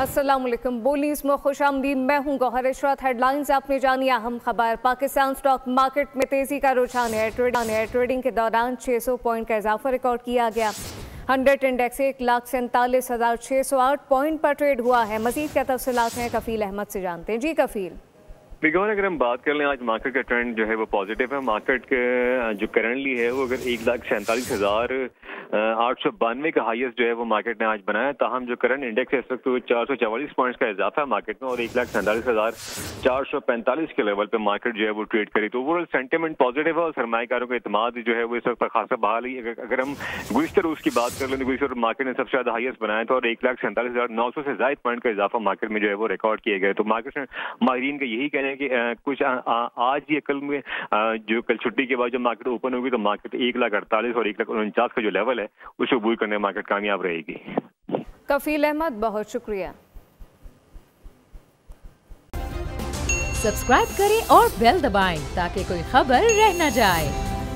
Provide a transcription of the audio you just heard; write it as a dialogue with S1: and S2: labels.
S1: अस्सलाम वालेकुम। बोल न्यूज़ में खुश आमदीद। मैं हूं गौहर इशरत। हेडलाइंस आपने जानी अहम खबर। पाकिस्तान स्टॉक मार्केट में तेजी का रुझान है। ट्रेडिंग के दौरान 600 पॉइंट का इजाफा रिकॉर्ड किया गया। 100 इंडेक्स 1,47,608 पॉइंट पर ट्रेड हुआ है। मजीद क्या तफसीलात हैं कफील अहमद से जानते हैं। जी कफील।
S2: बिगौन अगर हम बात कर लें आज मार्केट का ट्रेंड जो है वो पॉजिटिव है। मार्केट के जो करंटली है वो अगर 1,47,892 का हाईएस्ट जो है वो मार्केट ने आज बनाया। ताहम जो करंट इंडेक्स है इस वक्त 444 पॉइंट्स का इजाफा है मार्केट में और 1,47,445 के लेवल पे मार्केट जो है वो ट्रेड करी। तो ओवरऑल सेंटिमेंट पॉजिटिव है और सरमाएकारों का एतमाद जो है वो इस वक्त खासा बहाल ही। अगर हम गुज़िश्ता रोज़ की बात कर लें तो गुज़िश्ता मार्केट ने सबसे ज्यादा हाईएस्ट बनाया था और 1,47,900 से ज्यादा पॉइंट का इजाफा मार्केट में जो है वो रिकॉर्ड किए गए। तो मार्केट में माहिरीन का यही कहना है कि कुछ आज या कल में जो कल छुट्टी के बाद जब मार्केट ओपन होगी तो मार्केट 1,48,000 और 1,49,000 का जो लेवल है उसे अबूर करने में मार्केट कामयाब रहेगी।
S1: कफील अहमद बहुत शुक्रिया।
S3: सब्सक्राइब करें और बेल दबाएं ताकि कोई खबर रह न जाए।